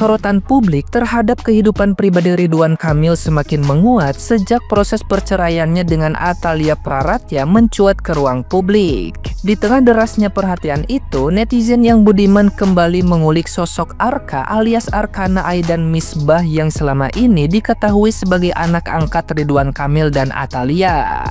Sorotan publik terhadap kehidupan pribadi Ridwan Kamil semakin menguat sejak proses perceraiannya dengan Atalia Praratya mencuat ke ruang publik. Di tengah derasnya perhatian itu, netizen yang budiman kembali mengulik sosok Arka alias Arkana Aidan Misbah yang selama ini diketahui sebagai anak angkat Ridwan Kamil dan Atalia.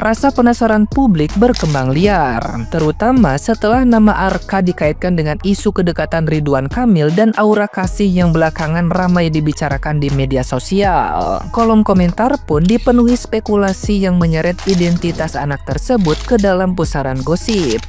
Rasa penasaran publik berkembang liar, terutama setelah nama Arka dikaitkan dengan isu kedekatan Ridwan Kamil dan aura kasih yang belakangan ramai dibicarakan di media sosial. Kolom komentar pun dipenuhi spekulasi yang menyeret identitas anak tersebut ke dalam pusaran gosip.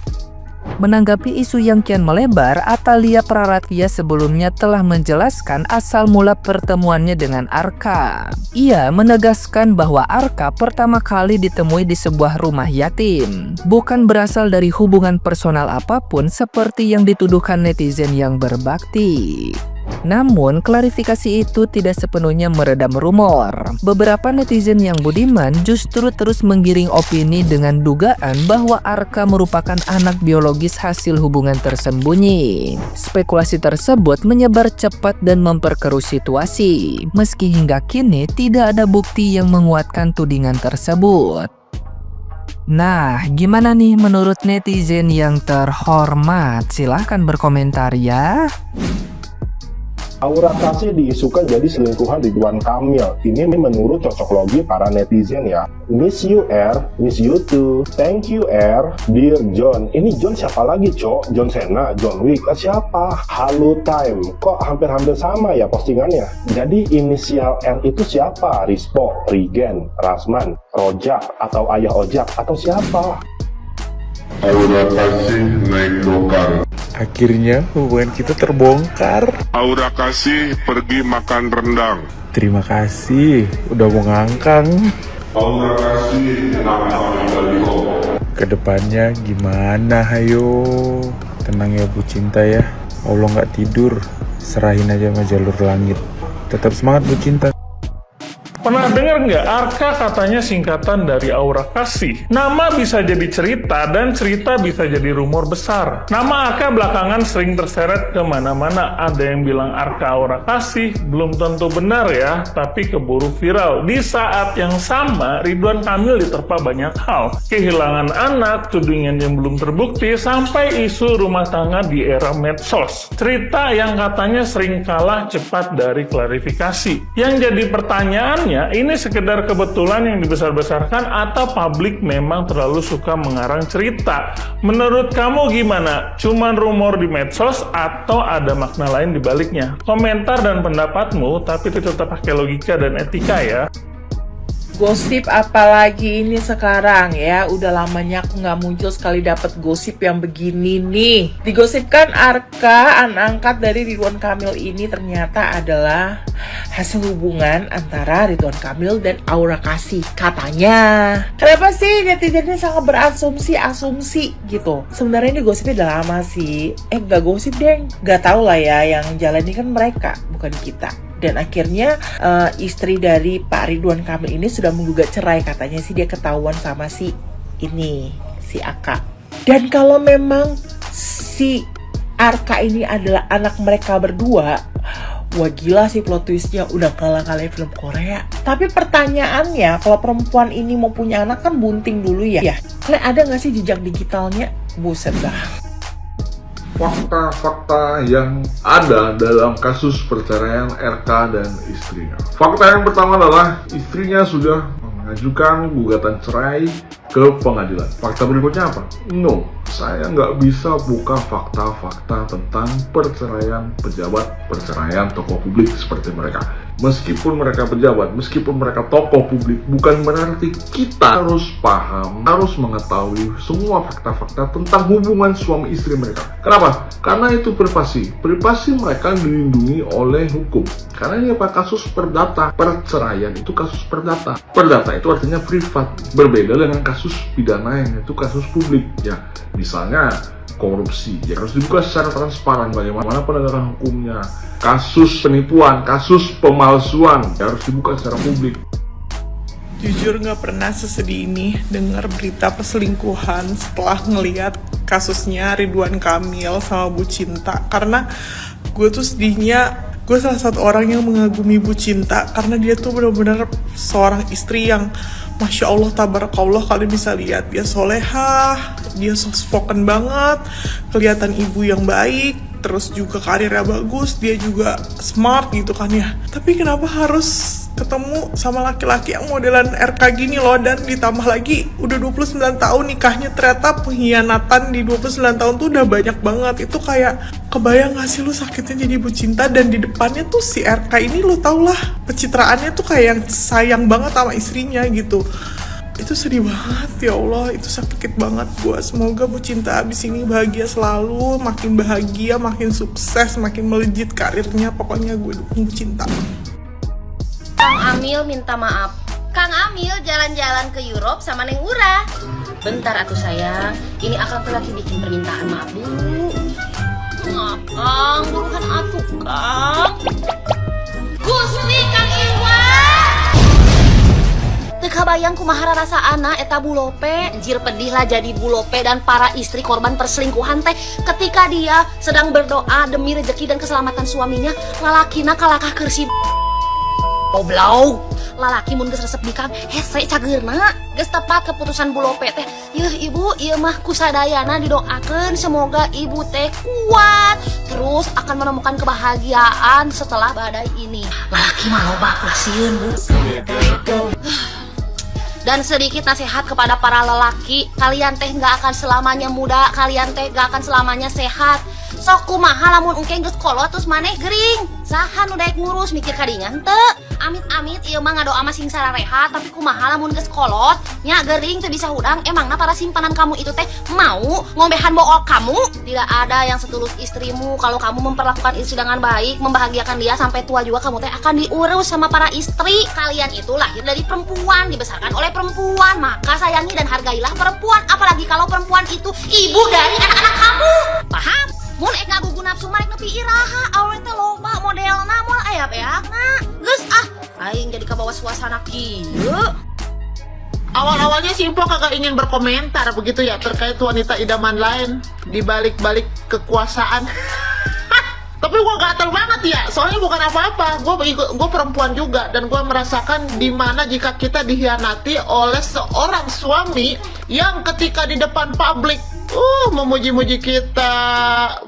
Menanggapi isu yang kian melebar, Atalia Praratya sebelumnya telah menjelaskan asal mula pertemuannya dengan Arka. Ia menegaskan bahwa Arka pertama kali ditemui di sebuah rumah yatim, bukan berasal dari hubungan personal apapun seperti yang dituduhkan netizen yang berbakti. Namun, klarifikasi itu tidak sepenuhnya meredam rumor. Beberapa netizen yang budiman justru terus menggiring opini dengan dugaan bahwa Arka merupakan anak biologis hasil hubungan tersembunyi. Spekulasi tersebut menyebar cepat dan memperkeruh situasi, meski hingga kini tidak ada bukti yang menguatkan tudingan tersebut. Nah, gimana nih menurut netizen yang terhormat? Silahkan berkomentar ya. Aura Kasih diisukan jadi selingkuhan Ridwan Kamil. Ini menurut cocok logi para netizen ya. Miss you R, miss you too. Thank you R, dear John. Ini John siapa lagi cok? John Cena, John Wick, siapa? Halo Time. Kok hampir-hampir sama ya postingannya? Jadi inisial R itu siapa? Rispo, Rigen, Rasman, Rojak, atau Ayah Ojak, atau siapa? Aura Kasih naik dokar. Akhirnya hubungan kita terbongkar. Aura Kasih pergi makan rendang. Terima kasih udah mau ngangkang. Aura Kasih Kedepannya gimana, hayo? Tenang ya Bu Cinta ya. Allah nggak tidur, serahin aja sama jalur langit. Tetap semangat Bu Cinta. Pernah dengar nggak Arka katanya singkatan dari Aura Kasih? Nama bisa jadi cerita dan cerita bisa jadi rumor besar. Nama Arka belakangan sering terseret kemana-mana. Ada yang bilang Arka Aura Kasih, belum tentu benar ya, tapi keburu viral. Di saat yang sama, Ridwan Kamil diterpa banyak hal. Kehilangan anak, tudingan yang belum terbukti, sampai isu rumah tangga di era medsos. Cerita yang katanya sering kalah cepat dari klarifikasi. Yang jadi pertanyaannya, ini sekedar kebetulan yang dibesar-besarkan atau publik memang terlalu suka mengarang cerita? Menurut kamu gimana? Cuman rumor di medsos atau ada makna lain di baliknya? Komentar dan pendapatmu, tapi tetap pakai logika dan etika ya. Gosip apalagi ini sekarang ya, udah lamanya aku nggak muncul sekali dapat gosip yang begini nih. Digosipkan Arka, anak angkat dari Ridwan Kamil ini ternyata adalah hasil hubungan antara Ridwan Kamil dan Aura Kasih katanya. Kenapa sih netizennya sangat berasumsi gitu? Sebenarnya ini gosipnya udah lama sih. Gak gosip deh, gak tau lah ya, yang jalani kan mereka, bukan kita. Dan akhirnya istri dari Pak Ridwan Kamil ini sudah menggugat cerai. Katanya sih dia ketahuan sama si Aka. Dan kalau memang si Arka ini adalah anak mereka berdua, wah gila sih plot twistnya, udah kalah-kalahin film Korea. Tapi pertanyaannya, kalau perempuan ini mau punya anak kan bunting dulu ya. Kalian ada gak sih jejak digitalnya? Buset dah. Fakta-fakta yang ada dalam kasus perceraian RK dan istrinya. Fakta yang pertama adalah istrinya sudah mengajukan gugatan cerai ke pengadilan. Fakta berikutnya apa? No, saya nggak bisa buka fakta-fakta tentang perceraian pejabat, perceraian tokoh publik seperti mereka. Meskipun mereka pejabat, meskipun mereka tokoh publik, bukan berarti kita harus paham, harus mengetahui semua fakta-fakta tentang hubungan suami istri mereka. Kenapa? Karena itu privasi. Privasi mereka dilindungi oleh hukum. Karena ini apa? Kasus perdata. Perceraian itu kasus perdata. Perdata itu artinya privat. Berbeda dengan kasus pidana yang itu kasus publik. Ya, misalnya korupsi, ya harus dibuka secara transparan bagaimana penegakan hukumnya. Kasus penipuan, kasus pemalsuan, ya harus dibuka secara publik. Jujur gak pernah sesedih ini dengar berita perselingkuhan setelah ngeliat kasusnya Ridwan Kamil sama Bu Cinta. Karena gue tuh sedihnya Gue salah satu orang yang mengagumi Bu Cinta karena dia tuh benar-benar seorang istri yang Masya Allah, tabarakallah. Kalian bisa lihat dia solehah, dia soft spoken banget, kelihatan ibu yang baik, terus juga karirnya bagus, dia juga smart gitu kan ya. Tapi kenapa harus ketemu sama laki-laki yang modelan RK gini loh, dan ditambah lagi udah 29 tahun nikahnya, ternyata pengkhianatan di 29 tahun tuh udah banyak banget. Itu kayak kebayang gak sih lu sakitnya jadi Bu Cinta, dan di depannya tuh si RK ini lu tau lah pencitraannya tuh kayak yang sayang banget sama istrinya gitu. Itu sedih banget, ya Allah, itu sakit banget gue. Semoga Bu Cinta abis ini bahagia selalu, makin bahagia, makin sukses, makin melejit karirnya. Pokoknya gue dukung Bu Cinta. Kang Amil minta maaf. Kang Amil jalan-jalan ke Europe sama Neng Ura. Bentar atuh sayang, ini akang tuh lagi bikin permintaan maaf dulu. Kang, burukan atuh Kang. Gusti Kang Iwan. Teu kabayang kumaha rasa anak eta bulope. Anjir pedih lah jadi bulope dan para istri korban perselingkuhan teh. Ketika dia sedang berdoa demi rezeki dan keselamatan suaminya, lalakina kalakah kersi Oblau, lalaki mun geus resep di kang hese cageurna. Geus tepat keputusan bulope teh. Yeuh ibu, ieu mah kusadayana didoakeun semoga ibu teh kuat terus akan menemukan kebahagiaan setelah badai ini. Lalaki mah loba pasieun, Bu. Dan sedikit nasihat kepada para lelaki, kalian teh gak akan selamanya muda, kalian teh gak akan selamanya sehat. Sok kumaha lamun engke geus kolot terus maneh gering. Saha nu daek ngurus mikir kadingan teu? Amit-amit ieu mah ngadoa mah sing sarareha, tapi kumaha lamun geus kolot nya gering teu bisa hudang. Emangna para simpanan kamu itu teh mau ngombehan bool kamu? Tidak ada yang setulus istrimu. Kalau kamu memperlakukan istri dengan baik, membahagiakan dia sampai tua juga, kamu teh akan diurus sama para istri. Kalian itu lahir dari perempuan, dibesarkan oleh perempuan, maka sayangi dan hargailah perempuan, apalagi kalau perempuan itu ibu dari anak-anak kamu. Paham? Mun ek ngagugu nafsu marek nepi iraha, awet teh loba modelna moal aya beakna. Geus aing jadi kabawa suasana kieu. Awal-awalnya si Impo kagak ingin berkomentar begitu ya terkait wanita idaman lain di balik-balik kekuasaan. Tapi gue gatel banget ya, soalnya bukan apa-apa. Gue perempuan juga dan gue merasakan dimana jika kita dikhianati oleh seorang suami yang ketika di depan publik memuji-muji kita,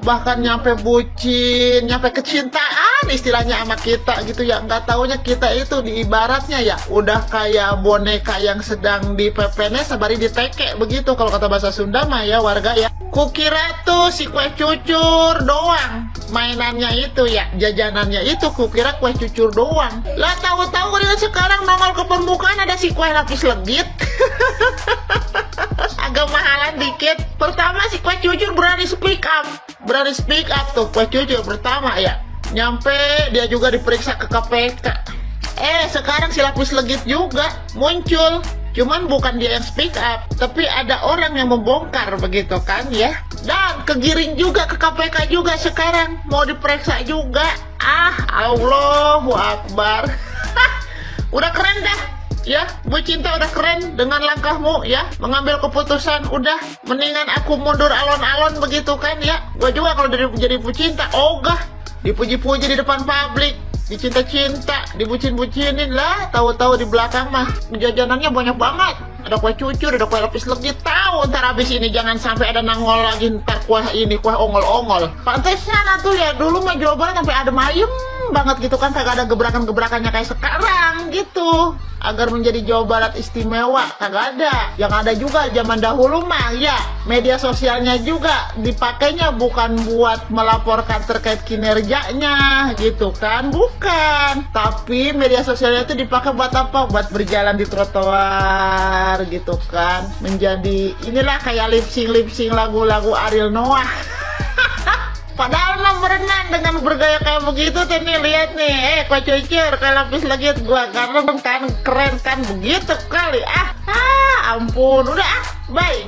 bahkan nyampe bucin, nyampe kecintaan istilahnya sama kita gitu ya. Nggak taunya kita itu diibaratnya ya udah kayak boneka yang sedang dipepene sabari diteke begitu kalau kata bahasa Sunda mah ya warga ya. Kukira tuh si kue cucur doang mainannya itu ya, jajanannya itu kukira kue cucur doang. Lah tahu-tahu dia sekarang nongol ke permukaan ada si kue lapis legit. Agak mahalan dikit. Pertama si kue cucur berani speak up tuh kue cucur pertama ya. Nyampe dia juga diperiksa ke KPK. Sekarang si lapis legit juga muncul. Cuman bukan dia yang speak up, tapi ada orang yang membongkar begitu kan ya. Dan kegiring juga ke KPK juga sekarang, mau diperiksa juga. Allahu Akbar. Udah keren dah ya, Bu Cinta udah keren dengan langkahmu ya, mengambil keputusan. Udah mendingan aku mundur alon-alon begitu kan ya. Gue juga kalau jadi Bu Cinta ogah dipuji-puji di depan publik, dicinta-cinta, dibucin-bucinin lah, tahu-tahu di belakang mah jajanannya banyak banget. Ada kue cucur, ada kue lapis legit. Tahu ntar habis ini jangan sampai ada nangol lagi ntar kue ini, kue ongol-ongol. Pantesan atuh ya, dulu mah Jawa Barat sampai adem ayem banget gitu kan, kagak ada gebrakan-gebrakannya kayak sekarang gitu. Agar menjadi Jawa Barat istimewa, kagak ada. Yang ada juga zaman dahulu mah ya, media sosialnya juga dipakainya bukan buat melaporkan terkait kinerjanya gitu kan, bukan. Tapi media sosialnya itu dipakai buat apa? Buat berjalan di trotoar gitu kan. Menjadi inilah kayak lip sync lagu-lagu Ariel Noah. Padahal mah berenang dengan bergaya kayak begitu tuh nih, lihat nih, kue cucur, kayak lapis legit gua kan keren kan begitu kali. Ampun, udah bye.